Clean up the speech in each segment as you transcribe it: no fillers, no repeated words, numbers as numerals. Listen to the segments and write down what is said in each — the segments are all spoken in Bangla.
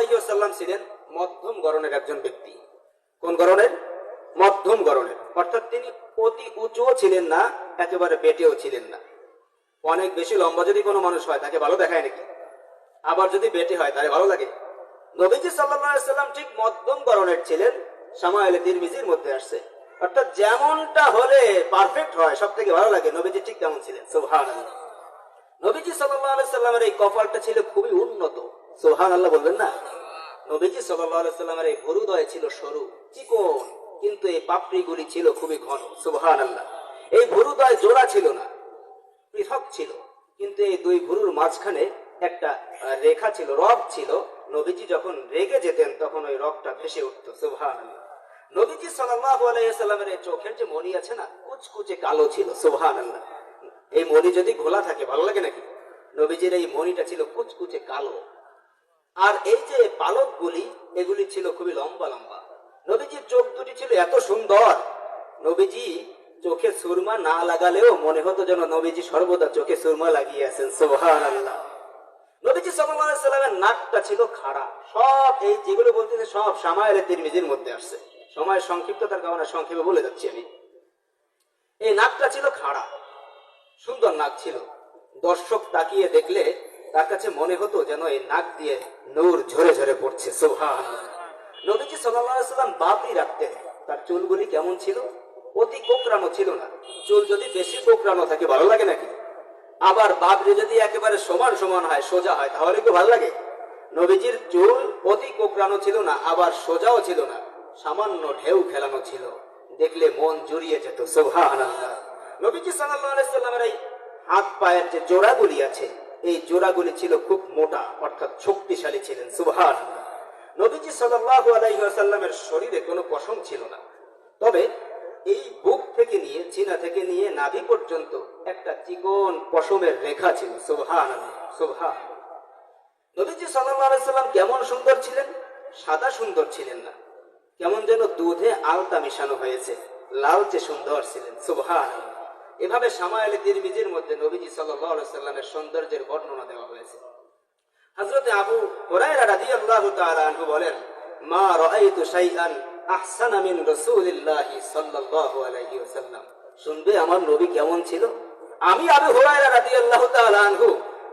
আলাইহি ওয়াসাল্লাম ছিলেন মধ্যম গড়নের একজন ব্যক্তি। কোন গড়নের? মধ্যম গড়নের, অর্থাৎ তিনি অতি উঁচুও ছিলেন না, একেবারে বেটেও ছিলেন না। অনেক বেশি লম্বা যদি কোনো মানুষ হয় তাকে ভালো দেখায় নাকি? আবার যদি বেটে হয় তাহলে ভালো লাগে? নবীজি সাল্লাল্লাহু আলাইহি সাল্লাম ঠিক মধ্যম গড়নের ছিলেন। শামাইলে তিরমিজির মধ্যে আসছে, অর্থাৎ যেমনটা হলে পারফেক্ট হয় সব থেকে ভালো লাগে, নবীজি ঠিক তেমন ছিলেন। সুবহানাল্লাহ। নবীজি সাল্লাল্লাহু আলাইহি সাল্লামের এই কপালটা ছিল খুবই উন্নত। সুবহানাল্লাহ বলবেন না? নবীজি সাল্লাল্লাহু আলাইহি সাল্লামের এই ভুরুদয় ছিল সরু চিকন, কিন্তু এই পাপড়িগুলি ছিল খুবই ঘন। সুবহানাল্লাহ। এই ভুরুদয় জোড়া ছিল না, পৃথক ছিল, কিন্তু এই দুই ভুরুর মাঝখানে একটা রেখা ছিল, রগ ছিল। নবীজি যখন রেগে যেতেন তখন ওই রগটা ভেসে উঠত। সুবহানাল্লাহ। নবীজি সাল্লাল্লাহু আলাইহি সাল্লামের এই চোখের যে মণি আছে না, কুচকুচে কালো ছিল। সুবহানাল্লাহ। এই মণি যদি ঘোলা থাকে ভালো লাগে নাকি? নবীজির এই মণিটা ছিল কুচকুচে কালো। আর এই যে পালকগুলি, এগুলি ছিল খুবই লম্বা লম্বা। নবীজির চোখ দুটি ছিল এত সুন্দর, নবীজি চোখে সুরমা না লাগালেও মনে হতো যেন নবীজি সর্বদা চোখে সুরমা লাগিয়ে আছেন। সুবহানাল্লাহ। নবীজি সাল্লাল্লাহু আলাইহি সাল্লামের নাকটা ছিল খাড়া। সব এই যেগুলো বলতেছে সব শামাইলে তিরমিজির মধ্যে আসছে। সময় সংক্ষিপ্ততার কারণে সংক্ষেপে বলে যাচ্ছি আমি। এই নাকটা ছিল খাড়া, সুন্দর নাক ছিল। দর্শক তাকিয়ে দেখলে তার কাছে মনে হতো যেন এই নাক দিয়ে নূর ঝরে ঝরে পড়ছে। সুবহানাল্লাহ। নবীজি সাল্লাল্লাহু আলাইহি সাল্লাম বাবরি রাখতেন। তার চুলগুলি কেমন ছিল? অতি কোকড়ানো ছিল না। চুল যদি বেশি কোকড়ানো থাকে ভালো লাগে নাকি? আবার বাবরি যদি একেবারে সমান সমান হয়, সোজা হয়, তাহলে কি ভালো লাগে? নবীজির চুল অতি কোকড়ানো ছিল না, আবার সোজাও ছিল না, সামান্য ঢেউ খেলানো ছিল, দেখলে মন জুড়িয়ে যেত। সুবহানাল্লাহ। নবীজি সাল্লাল্লাহু আলাইহি সাল্লামের এই হাত পায়ের যে জোড়াগুলি আছে, এই জোড়াগুলি ছিল খুব মোটা, অর্থাৎ শক্তিশালী ছিলেন। সুবহানাল্লাহ। নবীজি সাল্লাল্লাহু আলাইহি ওয়াসাল্লামের শরীরে কোনো পশম ছিল না, তবে এই বুক থেকে নিয়ে, সিনা থেকে নিয়ে নাভি পর্যন্ত একটা চিকন পশমের রেখা ছিল। সুবহানাল্লাহ। সুবহানাল্লাহ। নবীজি সাল্লাল্লাহু আলাইহি সাল্লাম কেমন সুন্দর ছিলেন? সাদা সুন্দর ছিলেন না, কেমন যেন দুধে আলতা মিশানো হয়েছে, লালচে সুন্দর ছিলেন। সুবহানাল্লাহ। এভাবে শামাইলে তিরমিজির মধ্যে নবীজি সাল্লাল্লাহু আলাইহি সাল্লামের সৌন্দর্যের বর্ণনা দেওয়া হয়েছে। হযরত আবু হুরায়রা রাদিয়াল্লাহু তাআলা আনহু বলেন, মা রাআইতু শাইআন আহসানা মিন রাসূলিল্লাহি সাল্লাল্লাহু আলাইহি ওয়াসাল্লাম। শুনবে আমার নবী কেমন ছিল? আমি আবু হুরায়রা রাদিয়াল্লাহু তাআলা আনহু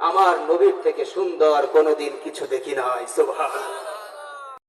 আমার নবীর থেকে সুন্দর কোনদিন কিছু দেখি নাই। সুবহানাল্লাহ।